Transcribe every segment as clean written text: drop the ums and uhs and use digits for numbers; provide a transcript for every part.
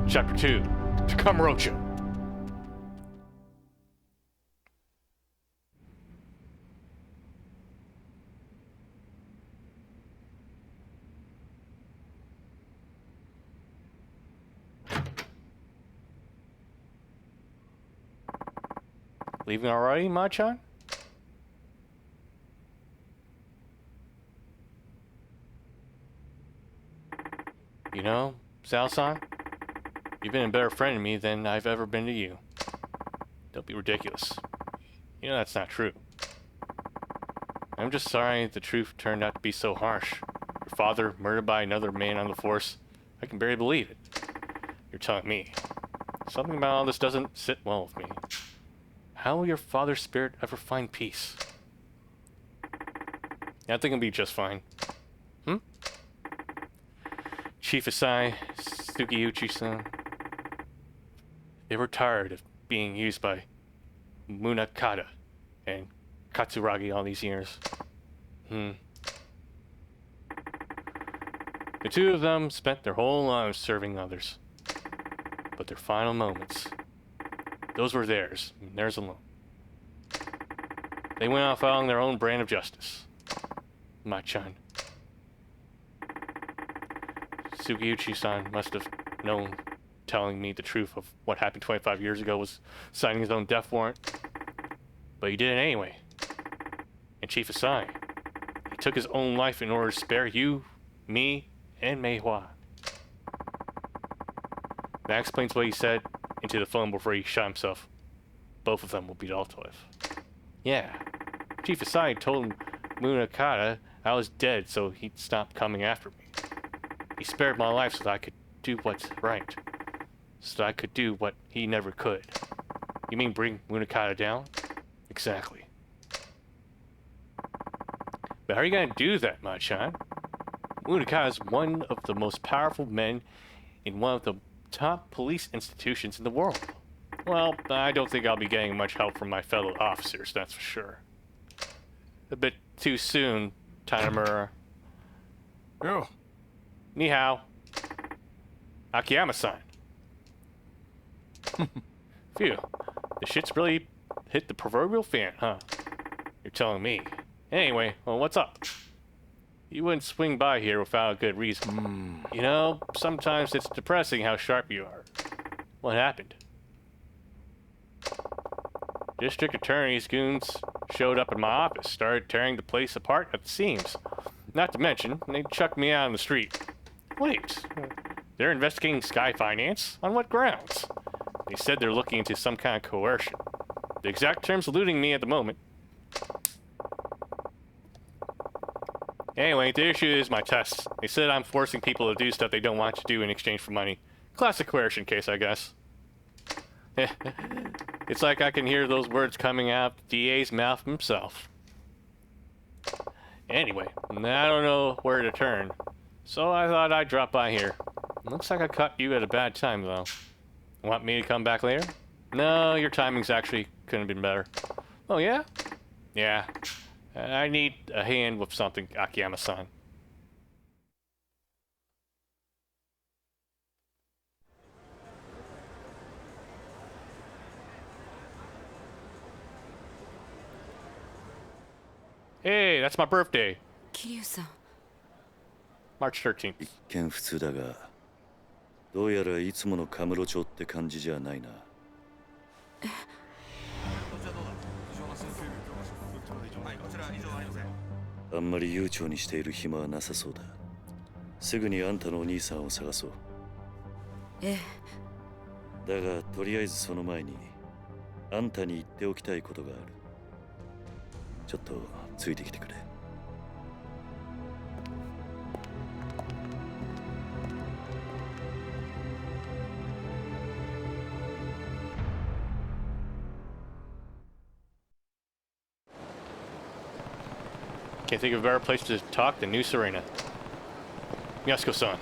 Chapter 2, to Kamurocho. Leaving already, Machan? You know, Sao-san, you've been a better friend to me than I've ever been to you. Don't be ridiculous. You know that's not true. I'm just sorry the truth turned out to be so harsh. Your father murdered by another man on the force. I can barely believe it. You're telling me. Something about all this doesn't sit well with me. How will your father's spirit ever find peace? I think it'll be just fine. Chief Asai, Sugiyuchi-san. They were tired of being used by Munakata and Katsuragi all these years. The two of them spent their whole lives serving others. But their final moments, those were theirs, and theirs alone. They went off following their own brand of justice. Machan. Sugiyuchi-san must have known telling me the truth of what happened 25 years ago was signing his own death warrant. But he did it anyway. And Chief Asai, he took his own life in order to spare you, me, and Meihua. That explains what he said into the phone before he shot himself. Both of them will be dealt with. Yeah, Chief Asai told Munakata I was dead so he'd stop coming after me. He spared my life so that I could do what's right. So that I could do what he never could. You mean bring Munakata down? Exactly. But how are you going to do that, Machan? Munakata is one of the most powerful men in one of the top police institutions in the world. Well, I don't think I'll be getting much help from my fellow officers, that's for sure. A bit too soon, Tanamura. Oh. Ni hao. Akiyama-san. Phew. The shit's really hit the proverbial fan, huh? You're telling me. Anyway, well, what's up? You wouldn't swing by here without a good reason. You know, sometimes it's depressing how sharp you are. What happened? District Attorney's goons showed up in my office, started tearing the place apart at the seams. Not to mention, they chucked me out on the street. Wait, they're investigating Sky Finance? On what grounds? They said they're looking into some kind of coercion. The exact terms eluding me at the moment. Anyway, the issue is my tests. They said I'm forcing people to do stuff they don't want to do in exchange for money. Classic coercion case, I guess. It's like I can hear those words coming out of the DA's mouth himself. Anyway, I don't know where to turn. So I thought I'd drop by here. Looks like I caught you at a bad time, though. Want me to come back later? No, your timing's actually couldn't have been better. Oh, yeah? Yeah. I need a hand with something, Akiyama-san. Hey, that's my birthday. Kiryu-san. March 13th. 一見普通だが、どうやらいつものカムロ町って感じじゃないな。あんまり悠長にしている暇はなさそうだ。すぐにあんたのお兄さんを探そう。ええ。だがとりあえずその前にあんたに言っておきたいことがある。ちょっとついてきてくれ。Can't think of a better place to talk than New Serena. Yasuko-san.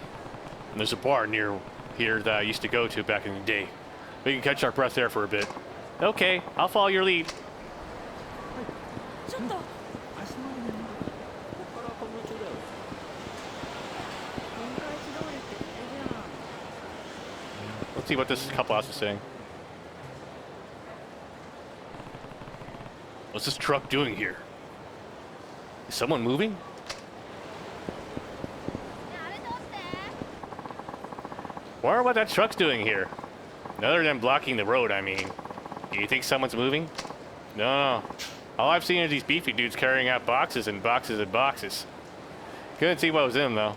There's a bar near here that I used to go to back in the day. We can catch our breath there for a bit. Okay, I'll follow your lead. Let's see what this couple house is saying. What's this truck doing here? Is someone moving? Wonder what that truck's doing here. Other than blocking the road, I mean. Do you think someone's moving? No. All I've seen is these beefy dudes carrying out boxes and boxes and boxes. Couldn't see what was in them, though.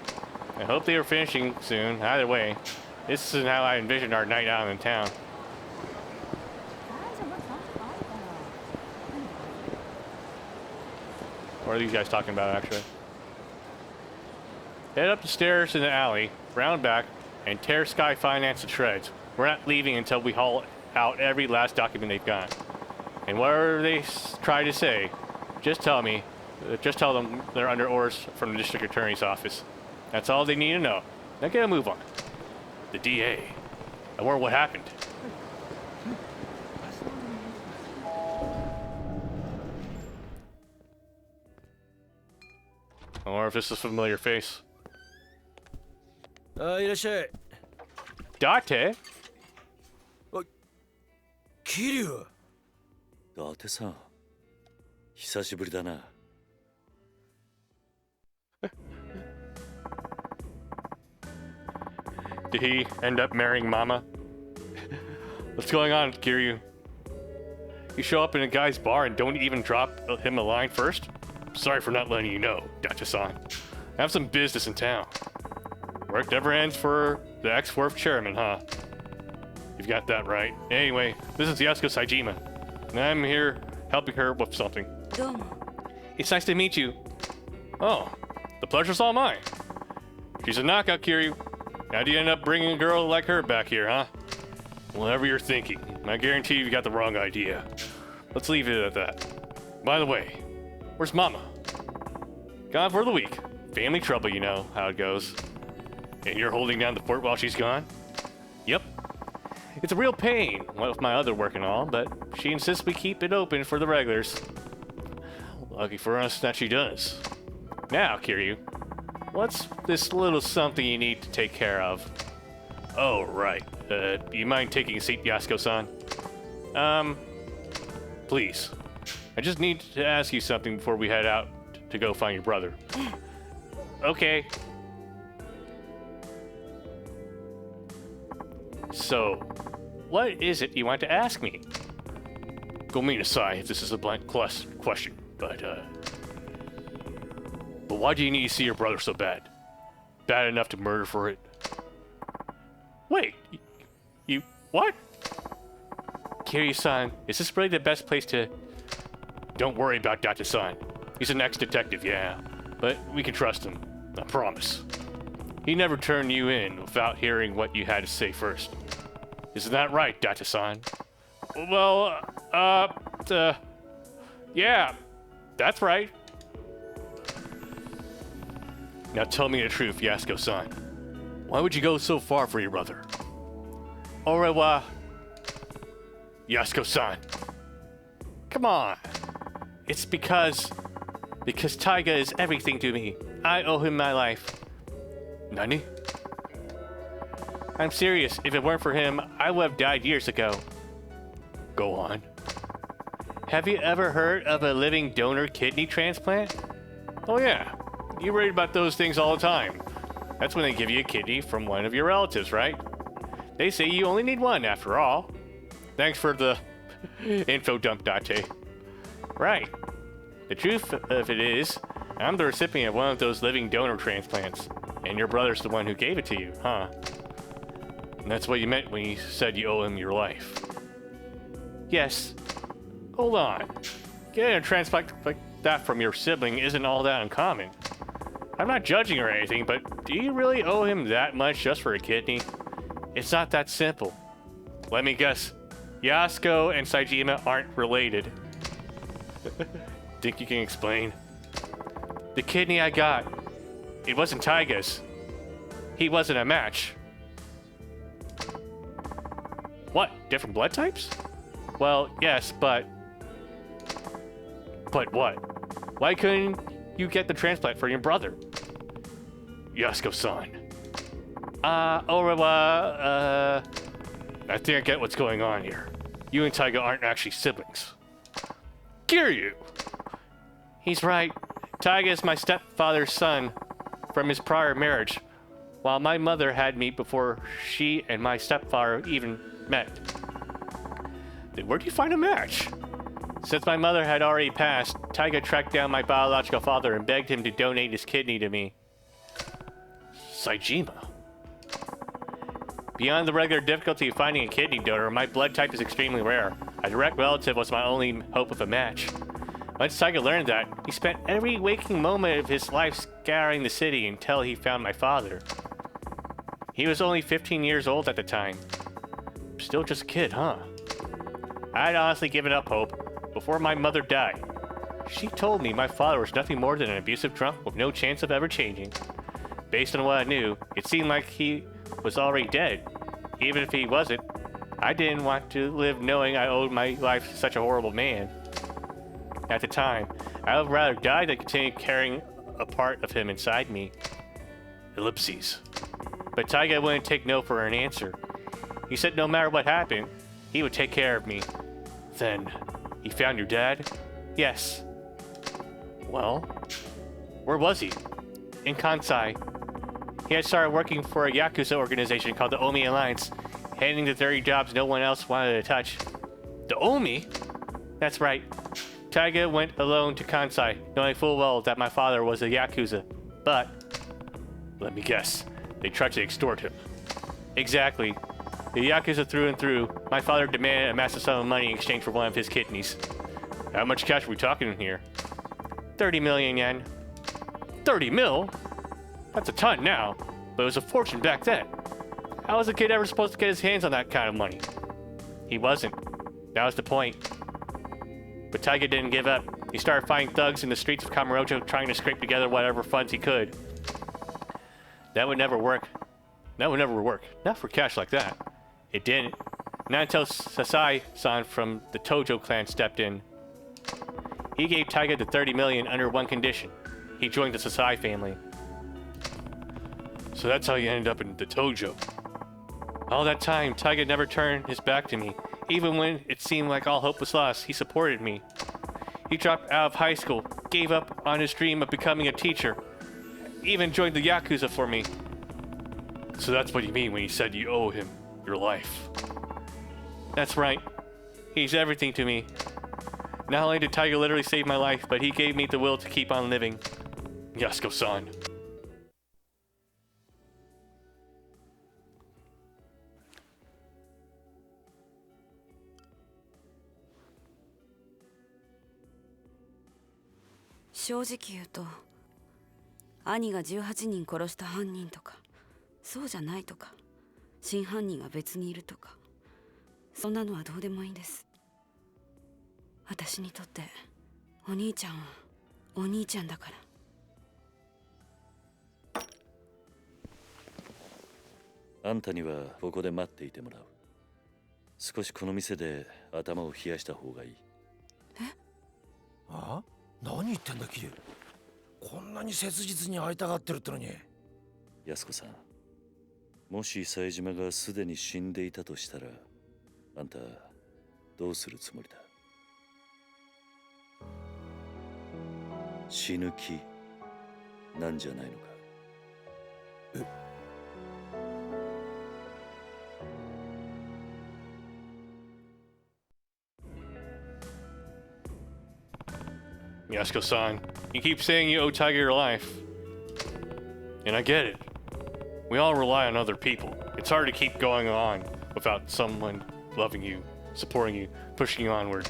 I hope they are finishing soon. Either way, this is how I envisioned our night out in town. What are these guys talking about, actually? Head up the stairs in the alley, round back, and tear Sky Finance to shreds. We're not leaving until we haul out every last document they've got. And whatever they try to say, just tell them they're under orders from the district attorney's office. That's all they need to know. Now get a move on. The DA. I wonder what happened. I wonder if this is a familiar face. いらっしゃい。 Date? 桐生。伊達さん、久しぶりだな。Did he end up marrying Mama? What's going on, Kiryu? You show up in a guy's bar and don't even drop him a line first? Sorry for not letting you know, Dacha-san. I have some business in town. Work never ends for the ex-Wharf chairman, huh? You've got that right. Anyway, this is Yasuko Saejima, and I'm here helping her with something. どうも。 It's nice to meet you. Oh, the pleasure's all mine. She's a knockout, Kiryu. How'd you end up bringing a girl like her back here, huh? Whatever you're thinking, I guarantee you've got the wrong idea. Let's leave it at that. By the way, where's Mama? Gone for the week. Family trouble, you know how it goes. And you're holding down the fort while she's gone? Yep. It's a real pain with my other work and all, but she insists we keep it open for the regulars. Lucky for us that she does. Now, Kiryu, what's this little something you need to take care of? Oh, right. You mind taking a seat, Yasuko-san? Please. I just need to ask you something before we head out to go find your brother. Okay. So, what is it you want to ask me? Go mean aside if this is a blank question, but why do you need to see your brother so bad? Bad enough to murder for it? Wait, you what? Kiryu-san, is this really the best place to... Don't worry about Data-san. He's an ex-detective, yeah, but we can trust him, I promise. He never turned you in without hearing what you had to say first. Isn't that right, Data-san? Well, yeah, that's right. Now tell me the truth, Yasuko-san. Why would you go so far for your brother? Au revoir, Yasuko-san. Come on. It's because Taiga is everything to me. I owe him my life. Nani? I'm serious. If it weren't for him, I would have died years ago. Go on. Have you ever heard of a living donor kidney transplant? Oh yeah. You read about those things all the time. That's when they give you a kidney from one of your relatives, right? They say you only need one after all. Thanks for the info dump, Date. Right. The truth of it is, I'm the recipient of one of those living donor transplants. And your brother's the one who gave it to you, huh? And that's what you meant when you said you owe him your life. Yes. Hold on. Getting a transplant like that from your sibling isn't all that uncommon. I'm not judging or anything, but do you really owe him that much just for a kidney? It's not that simple. Let me guess. Yasuko and Saejima aren't related. Think you can explain? The kidney I got, it wasn't Taiga's. He wasn't a match. What? Different blood types? Well, yes, but... But what? Why couldn't you get the transplant for your brother? Yasuko-san. Au revoir, I think I get what's going on here. You and Taiga aren't actually siblings. Kiryu! He's right. Taiga is my stepfather's son from his prior marriage, while my mother had me before she and my stepfather even met. Then where do you find a match? Since my mother had already passed, Taiga tracked down my biological father and begged him to donate his kidney to me. Saejima. Beyond the regular difficulty of finding a kidney donor, my blood type is extremely rare. A direct relative was my only hope of a match. Once Taiga learned that, he spent every waking moment of his life scouring the city until he found my father. He was only 15 years old at the time. Still just a kid, huh? I'd honestly given up hope before my mother died. She told me my father was nothing more than an abusive drunk with no chance of ever changing. Based on what I knew, it seemed like he was already dead. Even if he wasn't, I didn't want to live knowing I owed my life to such a horrible man. At the time, I would rather die than continue carrying a part of him inside me. Ellipses. But Taiga wouldn't take no for an answer. He said no matter what happened, he would take care of me. Then, he found your dad? Yes. Well, where was he? In Kansai. He had started working for a Yakuza organization called the Omi Alliance, handling the dirty jobs no one else wanted to touch. The Omi? That's right. Taiga went alone to Kansai, knowing full well that my father was a Yakuza. But, let me guess, they tried to extort him. Exactly. The Yakuza through and through, my father demanded a massive sum of money in exchange for one of his kidneys. How much cash are we talking here? 30 million yen. 30 mil? That's a ton now, but it was a fortune back then. How was a kid ever supposed to get his hands on that kind of money? He wasn't. That was the point. But Taiga didn't give up. He started fighting thugs in the streets of Kamurocho, trying to scrape together whatever funds he could. That would never work. That would never work. Not for cash like that. It didn't. Not until Sasai-san from the Tojo clan stepped in. He gave Taiga the 30 million under one condition. He joined the Sasai family. So that's how you ended up in the Tojo. All that time, Taiga never turned his back to me. Even when it seemed like all hope was lost, he supported me. He dropped out of high school, gave up on his dream of becoming a teacher, even joined the Yakuza for me. So that's what you mean when you said you owe him your life. That's right. He's everything to me. Not only did Taiga literally save my life, but he gave me the will to keep on living. Yasuko-san.正直言うと、兄が18人殺した犯人とか、そうじゃないとか、真犯人が別にいるとか、そんなのはどうでもいいんです。私にとってお兄ちゃんはお兄ちゃんだから。あんたにはここで待っていてもらう。少しこの店で頭を冷やした方がいい。え？あ？何言ってんだキリュウ。こんなに切実に会いたがってるってのに。安子さん、もし冴島がすでに死んでいたとしたら、あんたどうするつもりだ？死ぬ気なんじゃないのか？Yasuko-san, you keep saying you owe Taiga your life. And I get it. We all rely on other people. It's hard to keep going on without someone loving you, supporting you, pushing you onward.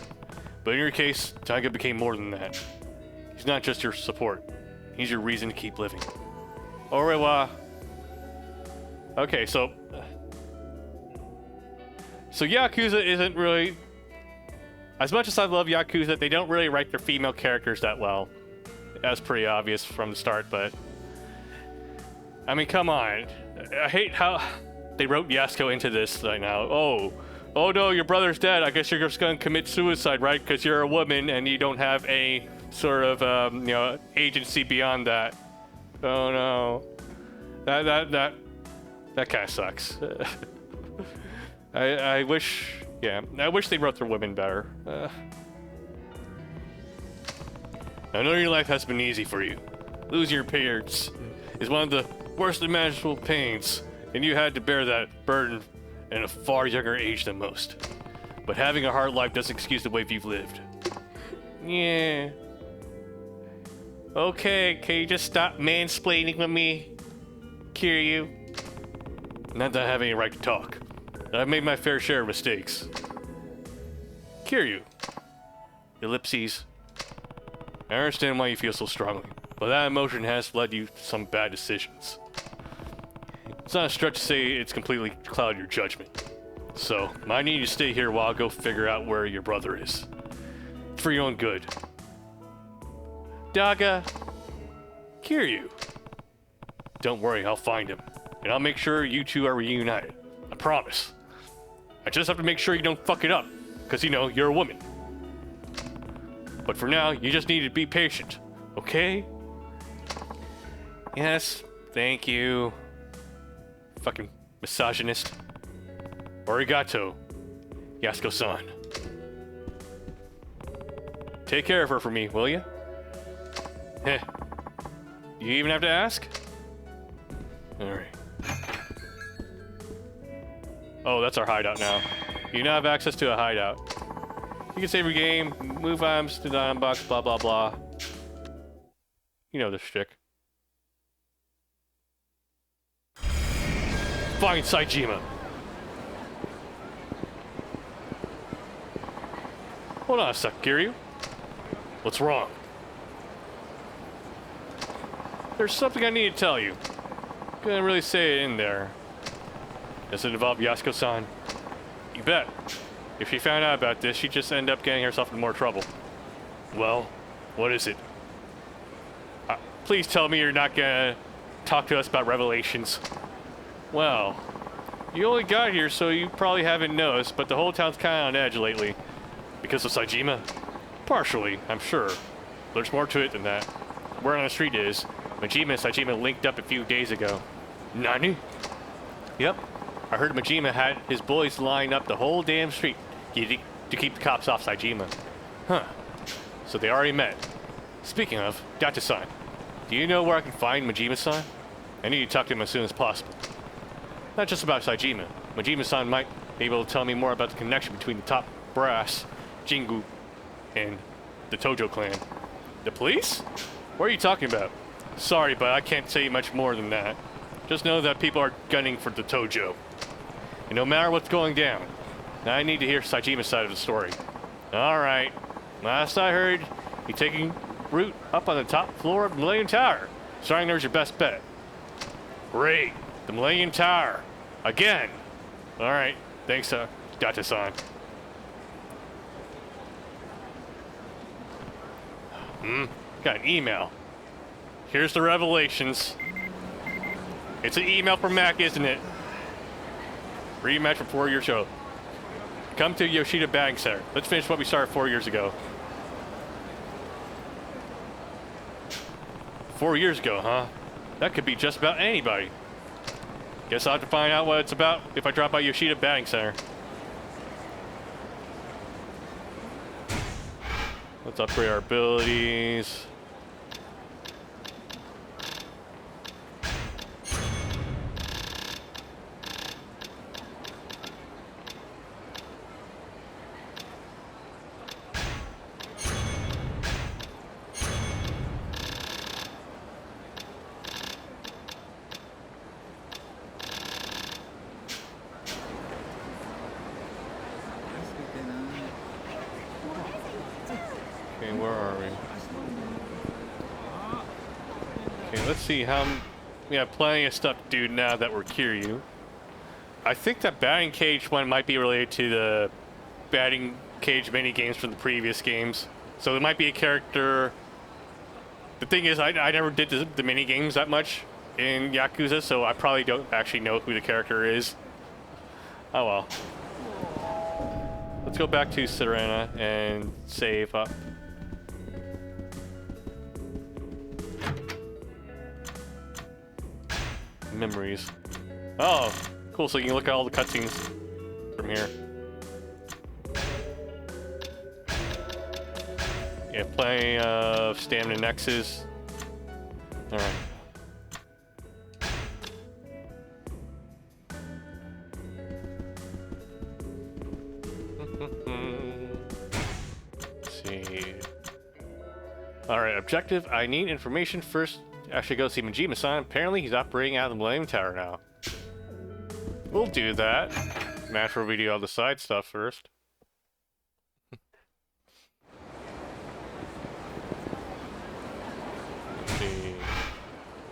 But in your case, Taiga became more than that. He's not just your support. He's your reason to keep living. Orewa. Okay, so Yakuza isn't really... As much as I love Yakuza, they don't really write their female characters that well. That's pretty obvious from the start, but... I mean, come on. I hate how they wrote Yasuko into this right now. Oh no, your brother's dead. I guess you're just gonna commit suicide, right? Because you're a woman and you don't have a sort of, agency beyond that. Oh no. That kind of sucks. I wish, yeah, I wish they wrote their women better. I know your life has been easy for you. Losing your parents is one of the worst imaginable pains, and you had to bear that burden at a far younger age than most. But having a hard life doesn't excuse the way you've lived. Yeah. Okay, can you just stop mansplaining with me? Kiryu? Not that I have any right to talk. I've made my fair share of mistakes. Kiryu. Ellipses. I understand why you feel so strongly, but that emotion has led you to some bad decisions. It's not a stretch to say it's completely clouded your judgment. So, I need you to stay here while I go figure out where your brother is. It's for your own good. Daga. Kiryu. Don't worry, I'll find him. And I'll make sure you two are reunited. I promise. I just have to make sure you don't fuck it up. Because, you know, you're a woman. But for now, you just need to be patient. Okay? Yes, thank you. Fucking misogynist. Arigato, Yasuko-san. Take care of her for me, will you? Heh. Do you even have to ask? Alright. Oh, that's our hideout now. You now have access to a hideout. You can save your game, move items to the item box, blah blah blah. You know the shtick. Find Saejima. Hold on a sec, Kiryu. What's wrong? There's something I need to tell you. Couldn't really say it in there. Does it involve Yasuko-san? You bet. If she found out about this, she'd just end up getting herself in more trouble. Well, what is it? Please tell me you're not gonna talk to us about revelations. Well, you only got here, so you probably haven't noticed, but the whole town's kinda on edge lately. Because of Saejima? Partially, I'm sure. There's more to it than that. Word on the street is, Majima and Saejima linked up a few days ago. Nani? Yep. I heard Majima had his boys line up the whole damn street to keep the cops off Saejima. Huh. So they already met. Speaking of, Data-san, do you know where I can find Majima-san? I need to talk to him as soon as possible. Not just about Saejima. Majima-san might be able to tell me more about the connection between the top brass, Jingu, and the Tojo clan. The police? What are you talking about? Sorry, but I can't say much more than that. Just know that people are gunning for the Tojo. And no matter what's going down, I need to hear Saejima's side of the story. Alright. Last I heard, you're taking root up on the top floor of the Millennium Tower. Starting there's your best bet. Great. The Millennium Tower. Again. Alright. Thanks, Data-san. Got an email. Here's the revelations. It's an email from Mac, isn't it? Rematch from 4 years ago. Come to Yoshida Batting Center. Let's finish what we started 4 years ago. 4 years ago, huh? That could be just about anybody. Guess I'll have to find out what it's about if I drop by Yoshida Batting Center. Let's upgrade our abilities. Okay, where are we? Okay, let's see how... We have plenty of stuff to do now that we're Kiryu. I think that batting cage one might be related to the batting cage mini games from the previous games. So there might be a character... The thing is, I never did the mini games that much in Yakuza, so I probably don't actually know who the character is. Oh well. Let's go back to Serena and save up. Memories. Oh, cool, so you can look at all the cutscenes. from here. Yeah, plenty of stamina nexus. Alright. Let's see. Alright, objective. I need information first. Actually, go see Majima-san. Apparently, he's operating out of the Millennium Tower now. We'll do that. Natural video all the side stuff first. Let's see.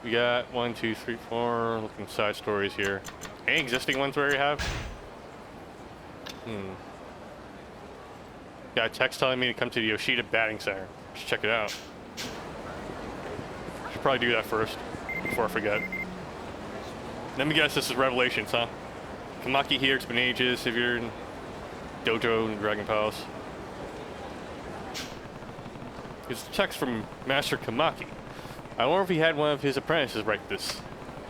We got 1, 2, 3, 4 looking side stories here. Any existing ones we already have? Got a text telling me to come to the Yoshida Batting Center. Just check it out. Should probably do that first before I forget. Let me guess, this is Revelations, huh? Kamaki here, it's been ages. If you're in Dojo and Dragon Palace. It's a text from Master Kamaki. I wonder if he had one of his apprentices write this.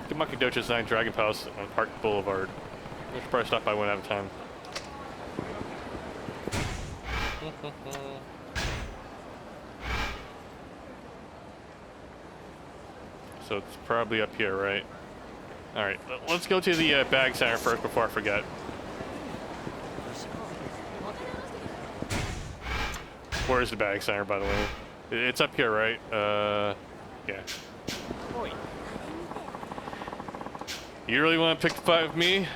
Kamaki Dojo designed Dragon Palace on Park Boulevard. I should probably stop by one at a time. So it's probably up here, right? Alright, let's go to the bag center first before I forget. Where is the bag center, by the way? It's up here, right? Yeah. You really want to pick the fight with me?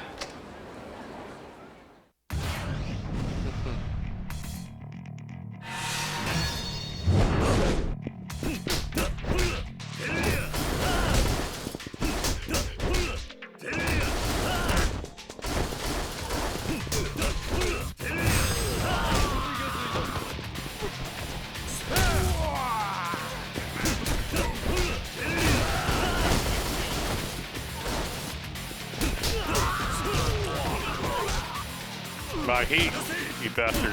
I hate you bastard.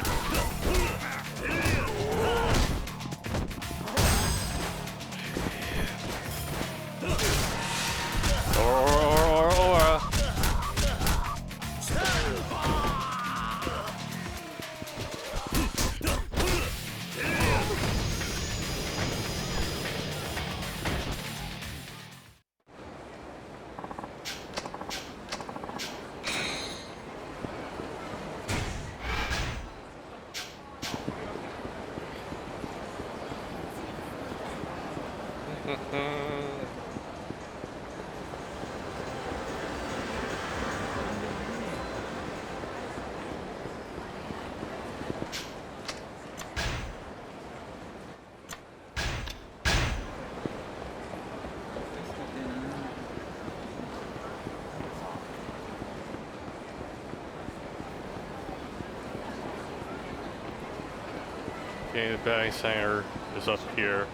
Okay, the batting center is up here.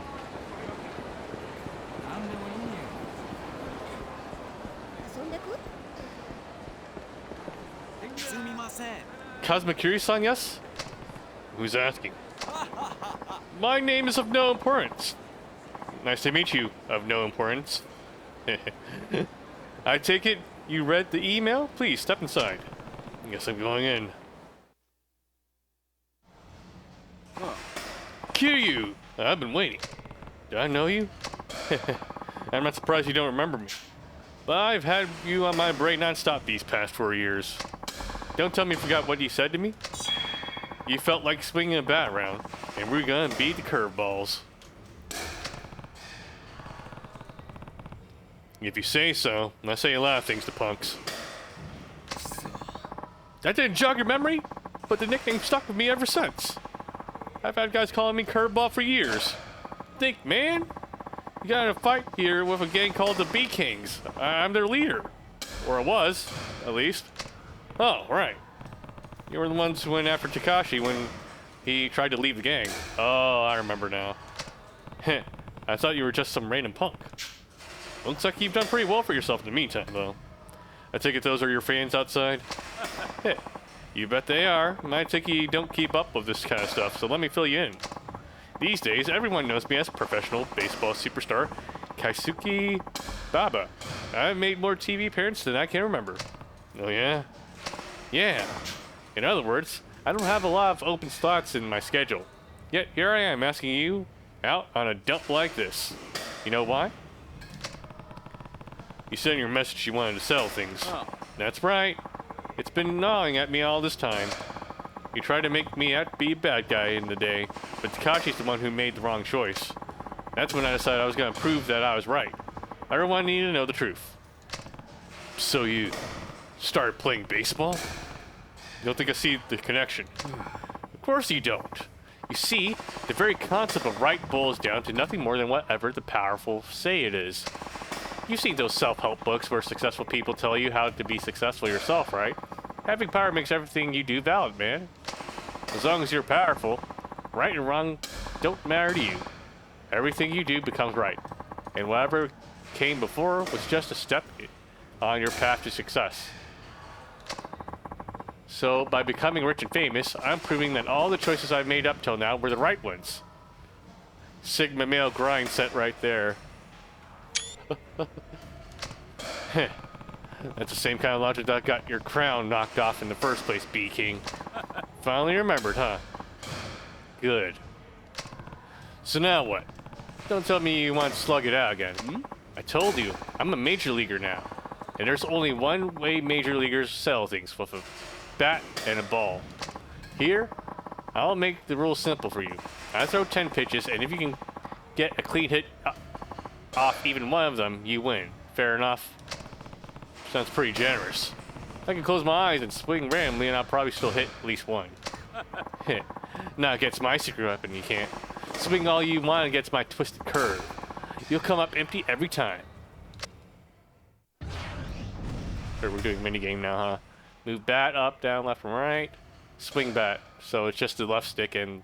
Kazmakiri-san, yes? Who's asking? My name is of no importance. Nice to meet you, of no importance. I take it you read the email? Please, step inside. I guess I'm going in. Kiryu! I've been waiting. Do I know you? I'm not surprised you don't remember me. But I've had you on my brain non-stop these past 4 years. Don't tell me you forgot what you said to me. You felt like swinging a bat around, and we're gonna beat the curveballs. If you say so, I say a lot of things to punks. That didn't jog your memory, but the nickname stuck with me ever since. I've had guys calling me Curveball for years. Think, man, you got in a fight here with a gang called the B-Kings. I'm their leader. Or I was, at least. Oh, right. You were the ones who went after Takashi when he tried to leave the gang. Oh, I remember now. Heh, I thought you were just some random punk. Looks like you've done pretty well for yourself in the meantime, though. I take it those are your fans outside? Heh, you bet they are. I take it you don't keep up with this kind of stuff, so let me fill you in. These days, everyone knows me as professional baseball superstar Kaisuke Baba. I've made more TV appearances than I can remember. Oh yeah? Yeah. In other words, I don't have a lot of open slots in my schedule. Yet here I am asking you out on a dump like this. You know why? You said in your message you wanted to sell things. Oh. That's right. It's been gnawing at me all this time. You tried to make me out to be a bad guy in the day, but Takashi's the one who made the wrong choice. That's when I decided I was going to prove that I was right. Everyone needed to know the truth. So you started playing baseball? You don't think I see the connection? Of course you don't. You see, the very concept of right boils down to nothing more than whatever the powerful say it is. You've seen those self-help books where successful people tell you how to be successful yourself, right? Having power makes everything you do valid, man. As long as you're powerful, right and wrong don't matter to you. Everything you do becomes right. And whatever came before was just a step on your path to success. So, by becoming rich and famous, I'm proving that all the choices I've made up till now were the right ones. Sigma male grind set right there. That's the same kind of logic that got your crown knocked off in the first place, B-King. Finally remembered, huh? Good. So now what? Don't tell me you want to slug it out again. I told you, I'm a major leaguer now. And there's only one way major leaguers sell things, with a bat and a ball. Here, I'll make the rules simple for you. I throw 10 pitches, and if you can get a clean hit off even one of them, you win. Fair enough? Sounds pretty generous. I can close my eyes and swing randomly, and I'll probably still hit at least one. Not against my secret weapon, you can't. Swing all you want against my twisted curve. You'll come up empty every time. Or we're doing minigame now, huh? Move bat up, down, left, and right. Swing bat. So it's just the left stick and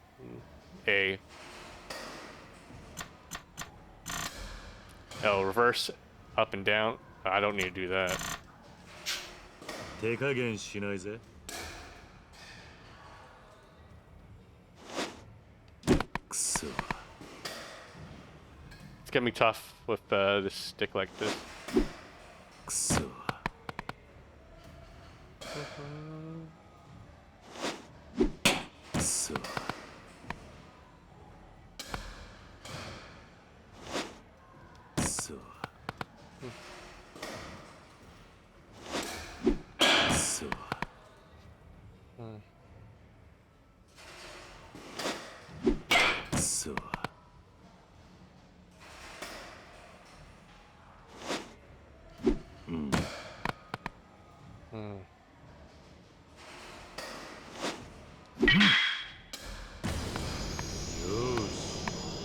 A. Oh, reverse up and down. I don't need to do that. 手加減しないぜ。くそ。 It's gonna be tough with this stick like this. くそ。くそ。くそ。くそ。くそ。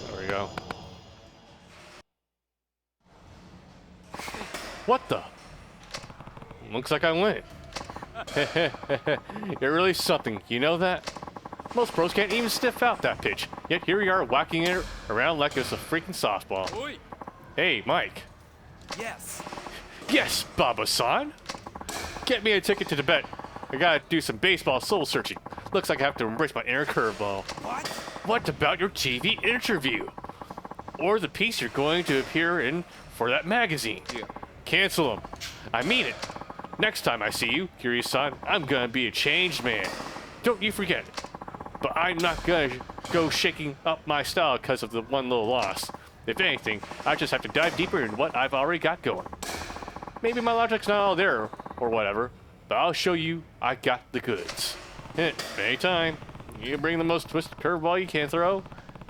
There we go. What the? Looks like I win. You're really something, you know that? Most pros can't even sniff out that pitch, yet here we are whacking it around like it's a freaking softball. Oi. Hey, Mike. Yes. Yes, Baba-san! Get me a ticket to Tibet. I gotta do some baseball soul searching. Looks like I have to embrace my inner curveball. What? What about your TV interview? Or the piece you're going to appear in for that magazine? Yeah. Cancel them. I mean it. Next time I see you, Kiryu-san, I'm gonna be a changed man. Don't you forget it. But I'm not gonna go shaking up my style because of the one little loss. If anything, I just have to dive deeper in what I've already got going. Maybe my logic's not all there, or whatever, but I'll show you I got the goods. Anytime. You bring the most twisted curveball you can throw,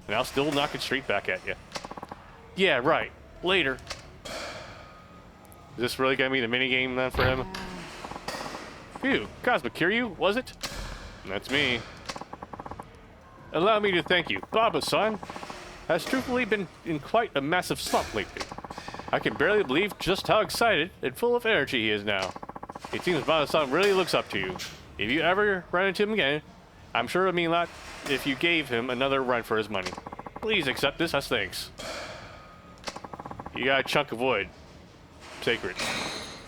and I'll still knock it straight back at you. Yeah, right. Later. Is this really gonna be the minigame then for him? Phew, Cosmic Kiryu, was it? That's me. Allow me to thank you. Baba-san has truthfully been in quite a massive slump lately. I can barely believe just how excited and full of energy he is now. It seems Baba-san really looks up to you. If you ever run into him again, I'm sure it would mean a lot if you gave him another run for his money. Please accept this as thanks. You got a chunk of wood. Sacred.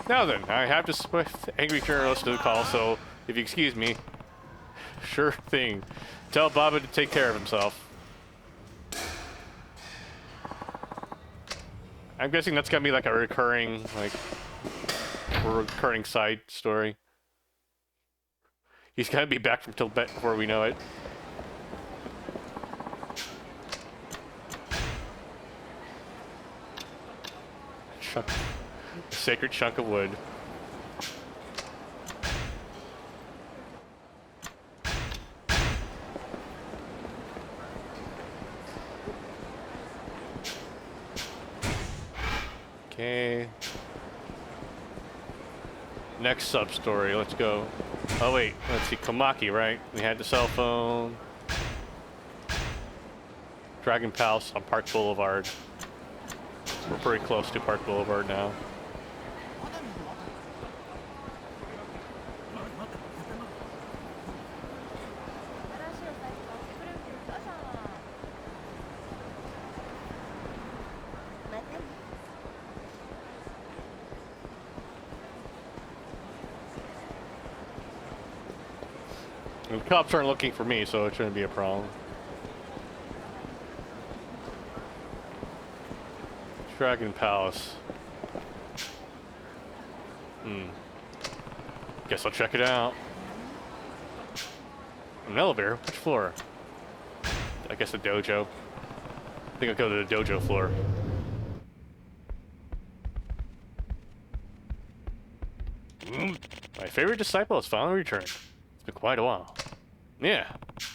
Now then, I have to swift angry journalist to the call, so if you excuse me. Sure thing. Tell Baba to take care of himself. I'm guessing that's gonna be like a recurring side story. He's gonna be back from Tibet before we know it. Chunk, a sacred chunk of wood. Okay. Next sub-story, let's go. Oh wait, let's see, Komaki, right? We had the cell phone. Dragon Palace on Park Boulevard. We're pretty close to Park Boulevard now. The cops aren't looking for me, so it shouldn't be a problem. Dragon Palace. Guess I'll check it out. An elevator? Which floor? I guess the dojo. I think I'll go to the dojo floor. My favorite disciple has finally returned. It's been quite a while. Yeah,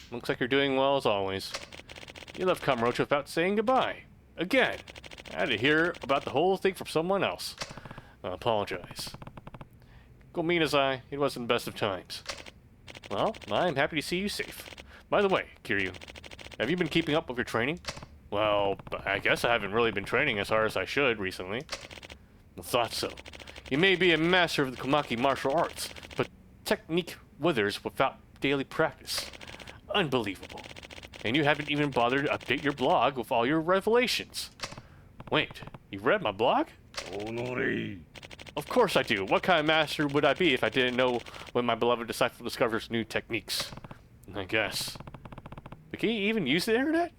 looks like you're doing well as always. You left Kamurocho without saying goodbye. Again. I had to hear about the whole thing from someone else. I apologize. Go mean as it wasn't the best of times. Well, I'm happy to see you safe. By the way, Kiryu, have you been keeping up with your training? Well, I guess I haven't really been training as hard as I should recently. I thought so. You may be a master of the Komaki martial arts, but technique withers without daily practice. Unbelievable. And you haven't even bothered to update your blog with all your revelations. Wait, you read my blog? Honori. Of course I do. What kind of master would I be if I didn't know when my beloved disciple discovers new techniques? I guess. But can you even use the internet?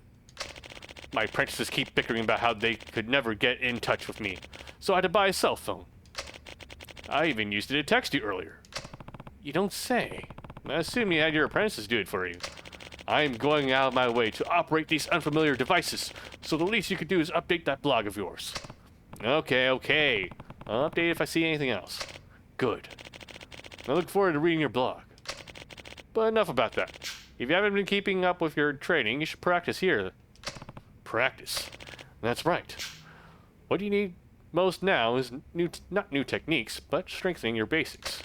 My apprentices keep bickering about how they could never get in touch with me, so I had to buy a cell phone. I even used it to text you earlier. You don't say. I assume you had your apprentices do it for you. I'm going out of my way to operate these unfamiliar devices, so the least you could do is update that blog of yours. Okay. I'll update if I see anything else. Good. I look forward to reading your blog. But enough about that. If you haven't been keeping up with your training, you should practice here. Practice? That's right. What you need most now is not new techniques, but strengthening your basics.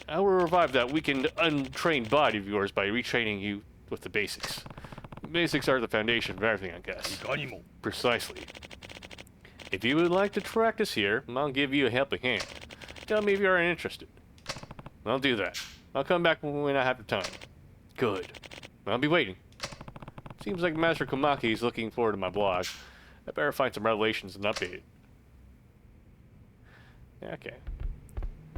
I will revive that weakened, untrained body of yours by retraining you with the basics. Basics are the foundation of everything, I guess. Precisely. If you would like to practice here, I'll give you a helping hand. Tell me if you are interested. I'll do that. I'll come back when I have the time. Good. I'll be waiting. Seems like Master Komaki is looking forward to my blog. I better find some revelations and update it. Okay.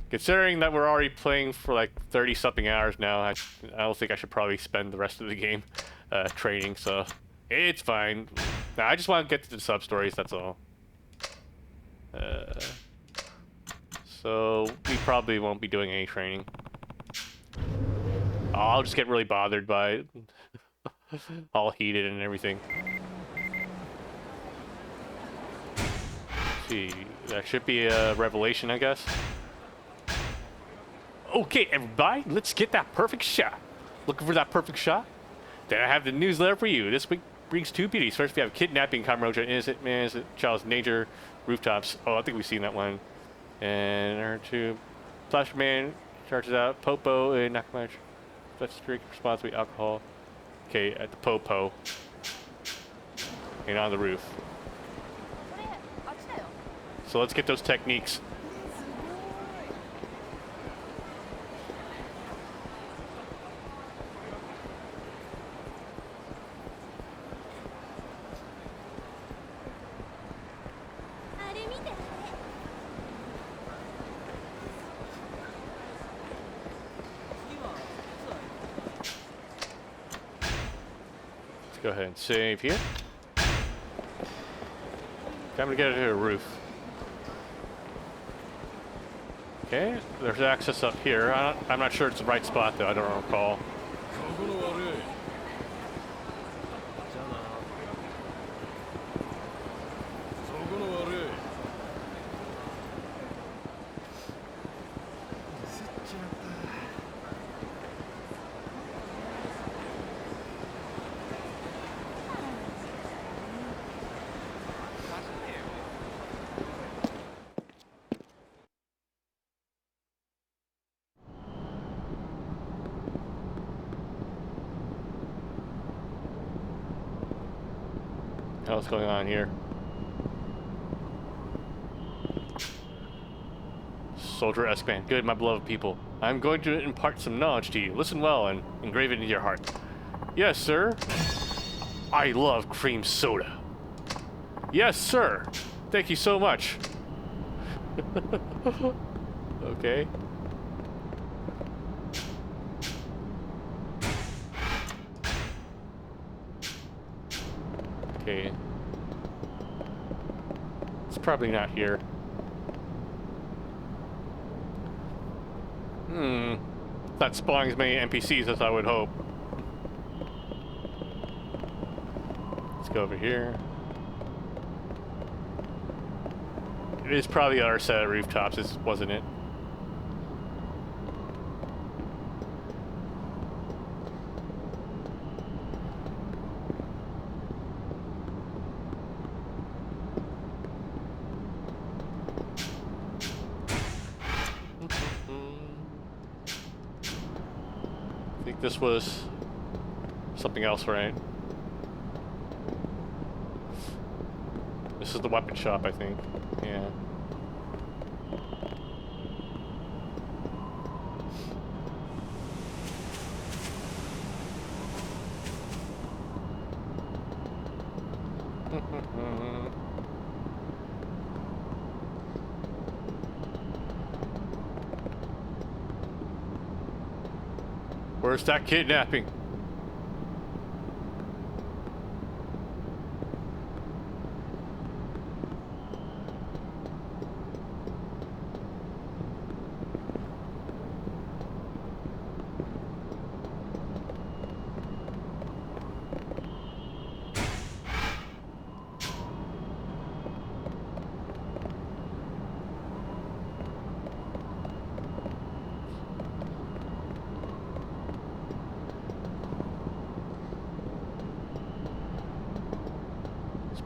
Considering that we're already playing for like 30-something hours now, I don't think I should probably spend the rest of the game training, so it's fine. Nah, I just want to get to the sub-stories, that's all. So we probably won't be doing any training. I'll just get really bothered by it. All heated and everything. Let's see, that should be a revelation, I guess. Okay, everybody, let's get that perfect shot. Looking for that perfect shot? Then I have the newsletter for you. This week brings two beauties. First, we have kidnapping Kamurocho, innocent man, child's nature, rooftops. Oh, I think we've seen that one. And number two, Plaster Man charges out Popo and Nakamatch. Let's drink responsibly alcohol. Okay, at the Popo. And on the roof. So let's get those techniques. Go ahead and save here. Time to get it to the roof. Okay, Okay, there's access up here. I'm not sure it's the right spot though. I don't recall. ここの悪い。じゃあな。そこの悪い。ミスっちまった。What's going on here? Soldier S-Band. Good, my beloved people. I'm going to impart some knowledge to you. Listen well and engrave it into your heart. Yes, sir. I love cream soda. Yes, sir. Thank you so much. Okay. Okay. It's probably not here. Not spawning as many NPCs as I would hope. Let's go over here. It is probably the other set of rooftops, wasn't it? I think this was something else, right? This is the weapon shop, I think. Yeah. Where's that kidnapping?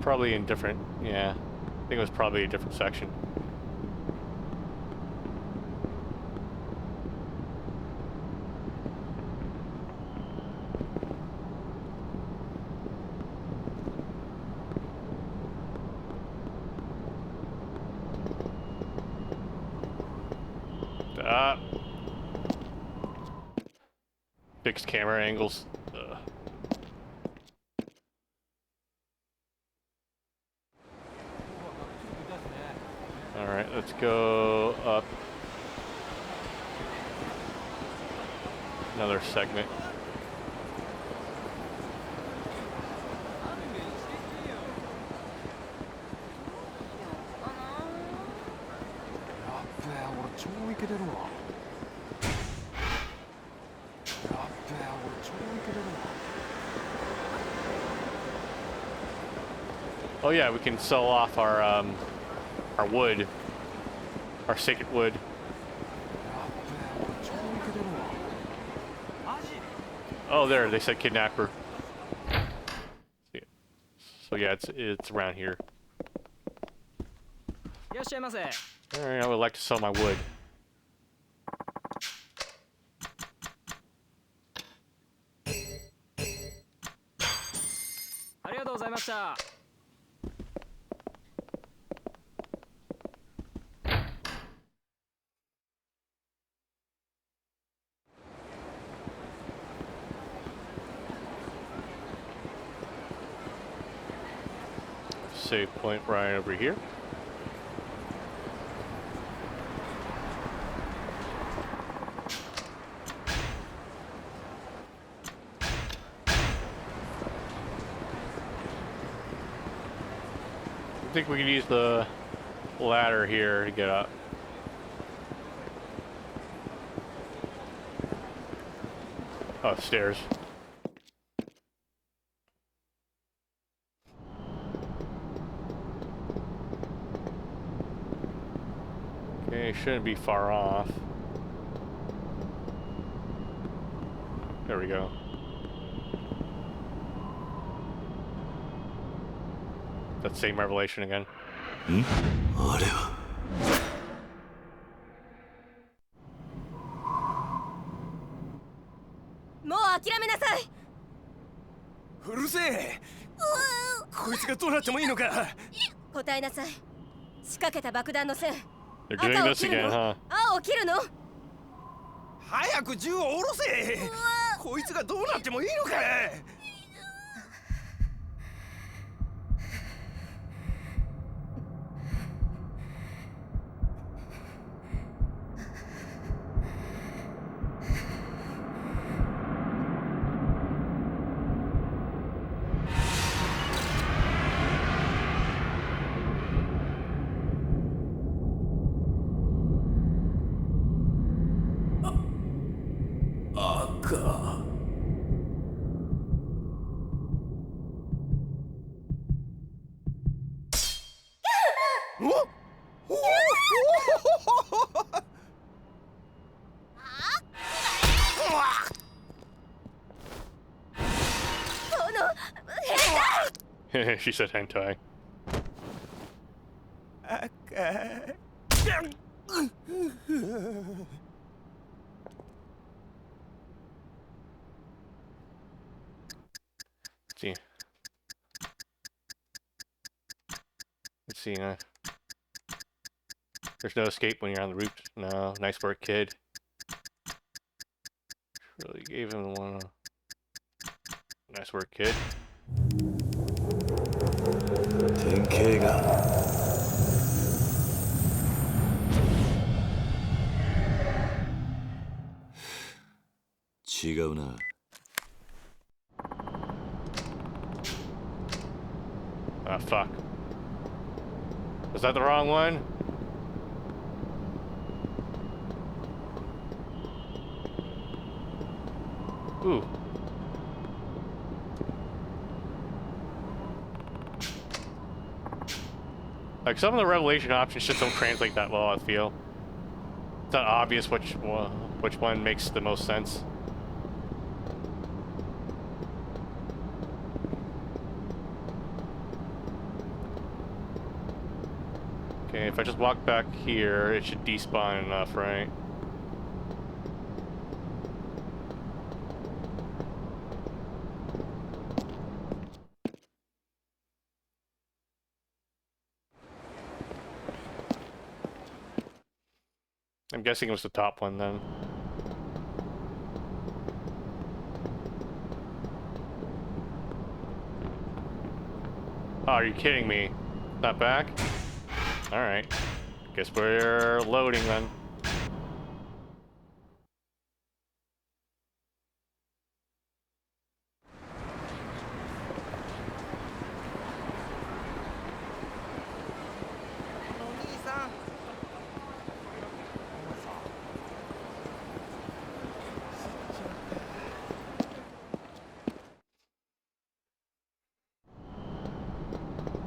Probably in different, yeah. I think it was probably a different section. Fixed camera angles. Alright, let's go up another segment. Oh yeah, we can sell off our wood, our sacred wood. Oh, there, they said kidnapper. So yeah, it's around here. Alright, I would like to sell my wood. Save point right over here. I think we can use the ladder here to get up. Oh, stairs. Okay, shouldn't be far off. There we go. That same revelation again. あれはもう諦めなさい。うるせえこいつがどうなってもいいのか答えなさい。仕掛けた爆弾の線。 They're doing this again, huh? 青を切るの。早く銃を下ろせこいつがどうなってもいいのかShe said hentai. See. Let's see, there's no escape when you're on the roof. No, nice work, kid. Really gave him the one. Nice work, kid. 典型が違うな。Ah, fuck. Was that the wrong one? Ooh. Like, some of the revelation options just don't translate that well, I feel. It's not obvious which one makes the most sense. Okay, if I just walk back here, it should despawn enough, right? I'm guessing it was the top one then. Oh, are you kidding me? Not back? Alright. Guess we're loading then.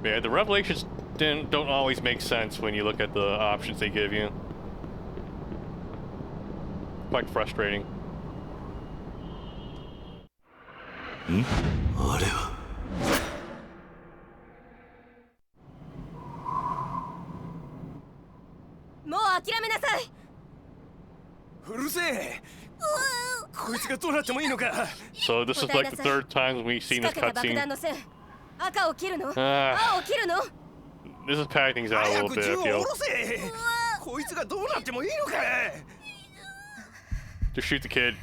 Yeah, the revelations don't always make sense when you look at the options they give you. Quite frustrating. あれはもう諦めなさい。うるせえこいつがどうなってもいいのか So this is like the third time we've 仕 seen this 掛けた爆 cutscene. 弾の線。赤を切るの。 Ah, 青を切るの。 this is padding things out a 早 little く bit, 銃 I を下 feel. ろせこいつがどうなってもいいのか Just shoot the kid.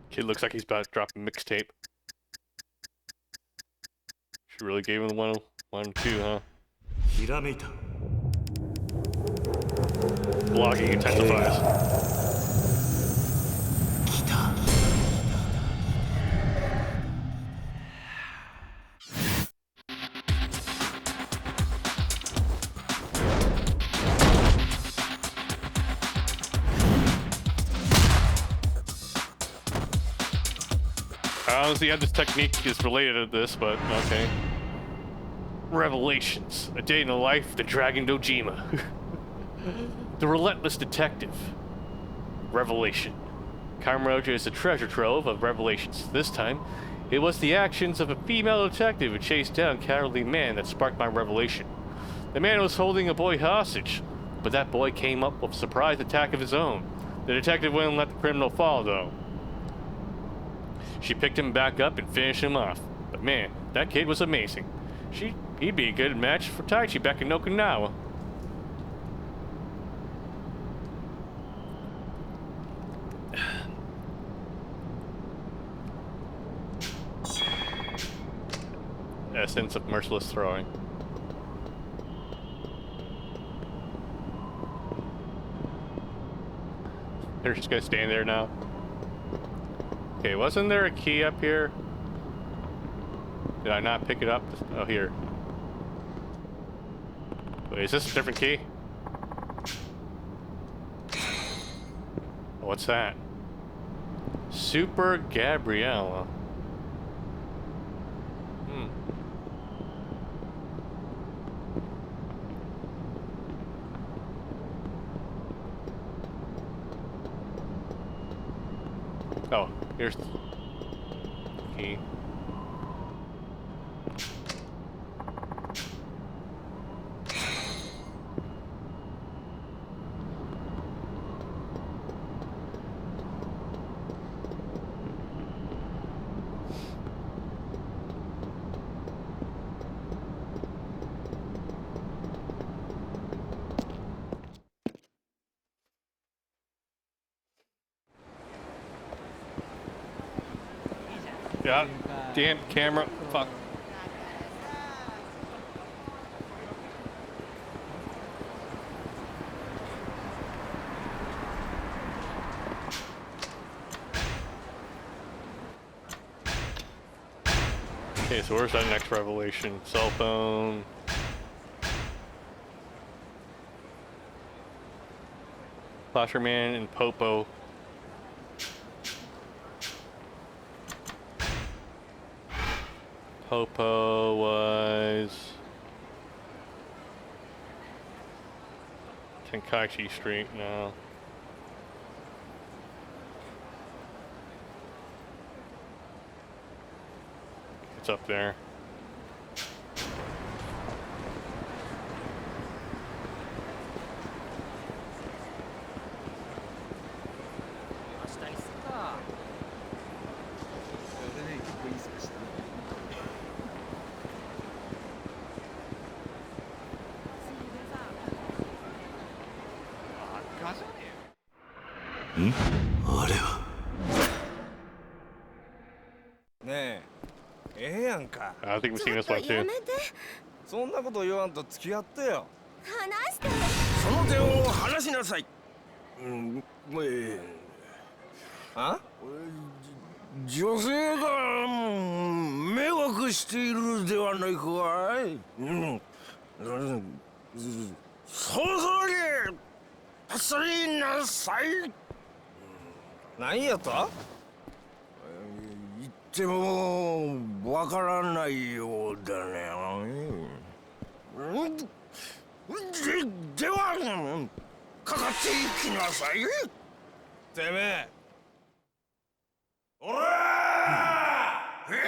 Kid looks like he's about to drop a mixtape. She really gave him the one, two, huh? ひらめいた Blogging intensifies. 来た I don't see how this technique is related to this, but okay. Revelations. A day in the life of the Dragon Dojima. The relentless detective. Revelation. Kamurocho is a treasure trove of revelations. This time, it was the actions of a female detective who chased down a cowardly man that sparked my revelation. The man was holding a boy hostage, but that boy came up with a surprise attack of his own. The detective wouldn't let the criminal fall, though. She picked him back up and finished him off. But man, that kid was amazing. He'd be a good match for Taichi back in Okinawa. Essence of merciless throwing. They're just gonna stand there now. Okay, wasn't there a key up here? Did I not pick it up? Oh, here. Wait, is this a different key? Oh, what's that? Super Gabriella. Oh, here's the key. Yeah, damn camera, fuck. Okay, so where's that next revelation? Cell phone. Flasherman and Popo. Popo was Tenkaichi Street now. It's up there. I think we've seen this one too. そんなこと言わんと付き合ってよ。話して。その手を離しなさい。あ？女性が迷惑しているではないかい。そろそろにパスリなさい。何やと？言ってもわからないようだね。ではかかっていきなさい。てめえ。おらー！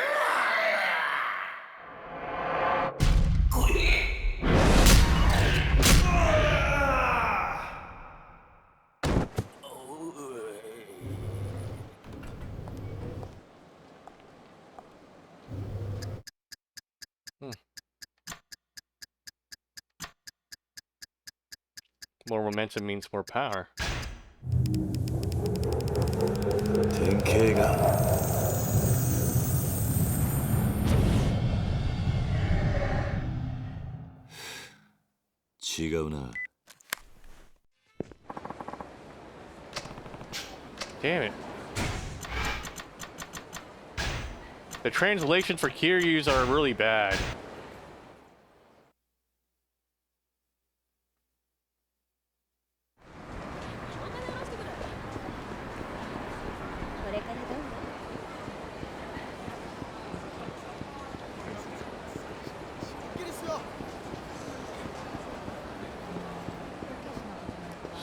More momentum means more power. 典型が違うな。 Damn it. The translations for Kiryus are really bad.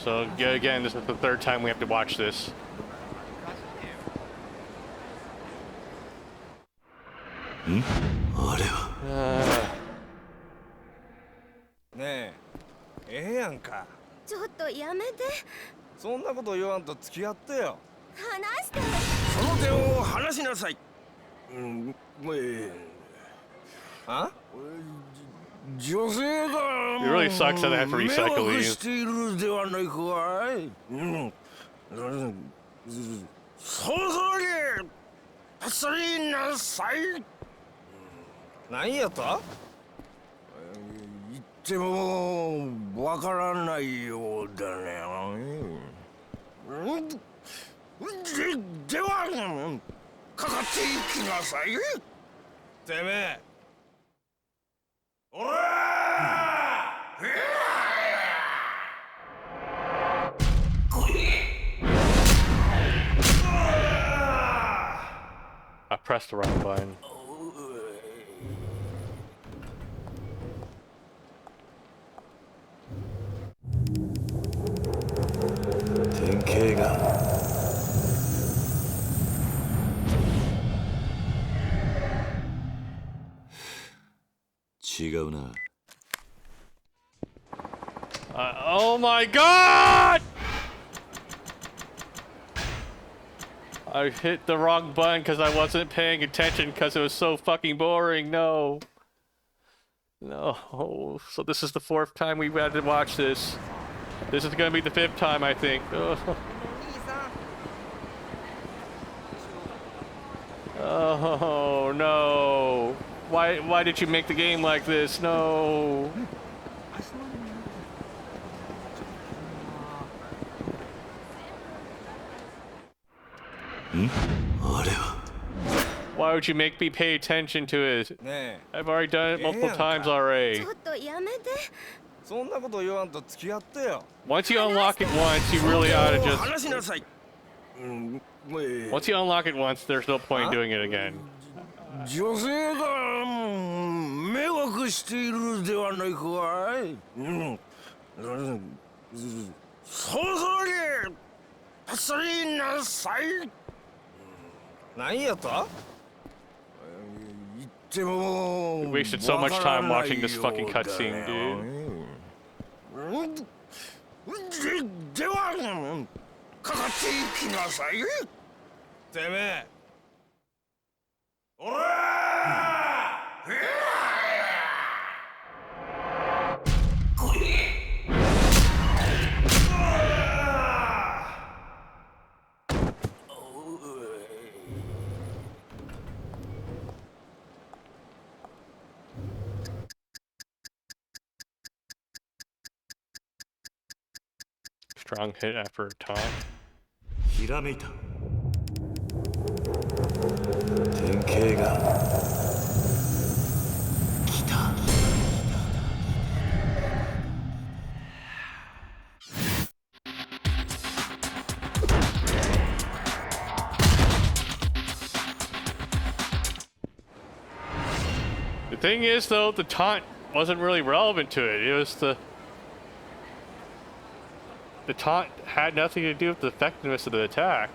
So again, this is the third time we have to watch this. あれは ねえ、ええやんか。ちょっとやめて。そんなこと言わんと付き合ってよ。話して。その手を離しなさい。あ？女性が It really sucks that I have to 迷 recycle 惑 these. しているではないかい。そろそろに走りなさい。何やった言ってもわからないようだね。ではかかっていきなさい。てめえ。おらI pressed the wrong button. 典型が違うな。 Oh my god! I hit the wrong button because I wasn't paying attention because it was so fucking boring. No. No. So this is the fourth time we've had to watch this. This is gonna be the fifth time, I think. Oh no. Why did you make the game like this? No. Why would you make me pay attention to it? ねえ。 I've already done it multiple times already. ちょっとやめて。そんなこと言わんと付き合ってよ。 Once you unlock it once, you really ought to 話し just... なさい。Once you unlock it once, there's no point in doing it again. 女性が迷惑しているではないかい。そろそろに走りなさい。何やった？言っても We wasted so much time watching this fucking cutscene, dude. ではかかっていきなさい。てめえ。おらStrong hit after a taunt. ひらめいた典型が来た The thing is, though, the taunt wasn't really relevant to it. It was the taunt had nothing to do with the effectiveness of the attack.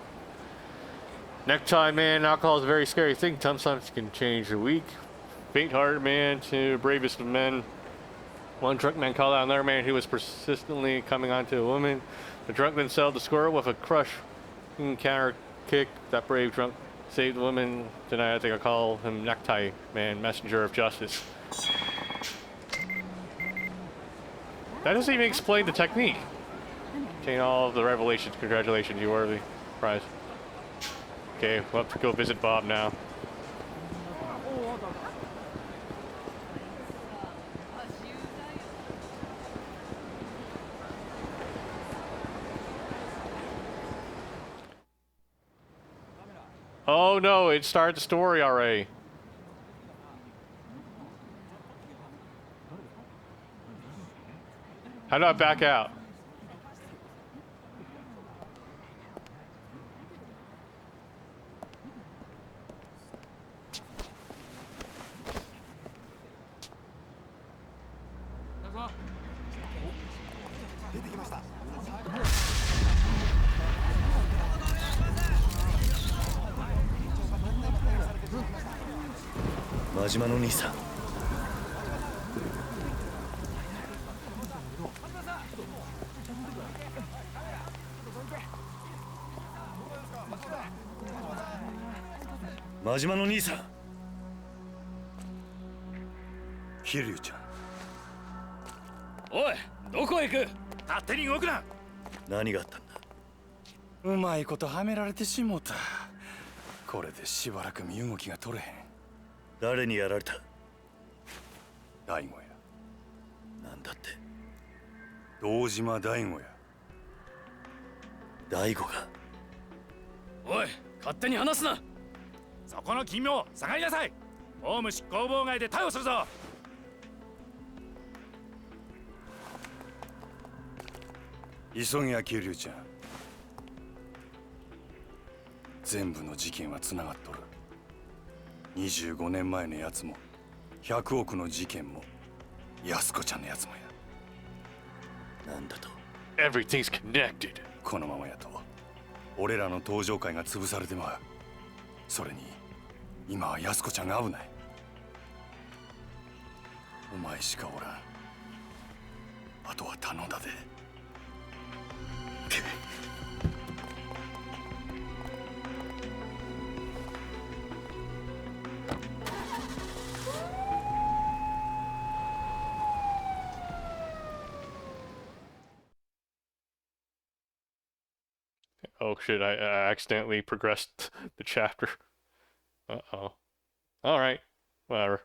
Necktie man, alcohol is a very scary thing. Sometimes it can change the weak, faint-hearted man to the bravest of men. One drunk man called out another man who was persistently coming onto a woman. The drunk then settled the score with a counter kick. That brave drunk saved the woman. Tonight I think I call him Necktie Man, messenger of justice. That doesn't even explain the technique. Obtain all of the revelations. Congratulations, you worthy. Prize. Okay, we'll have to go visit Bob now. Oh no, it started the story already. How do I back out?真島の兄さん。真島の兄さん。桐生ちゃん。おい、どこへ行く？勝手に動くな。何があったんだ。うまいことはめられてしもた。これでしばらく身動きが取れへん。誰にやられた。大悟や。なんだって。堂島大悟や。大悟が。おい、勝手に話すな。そこの金を下がりなさい。公務執行妨害で逮捕するぞ。急げや桐生ちゃん。全部の事件はつながっとる。25年前のやつも100億の事件も安子ちゃんのやつもや。なんだと。 Everything's connected. このままやと俺らの登場会が潰されてまう。それに今は安子ちゃんが危ない。お前しかおらん。あとは頼んだで。Oh shit, I accidentally progressed the chapter. Uh-oh. Alright, whatever.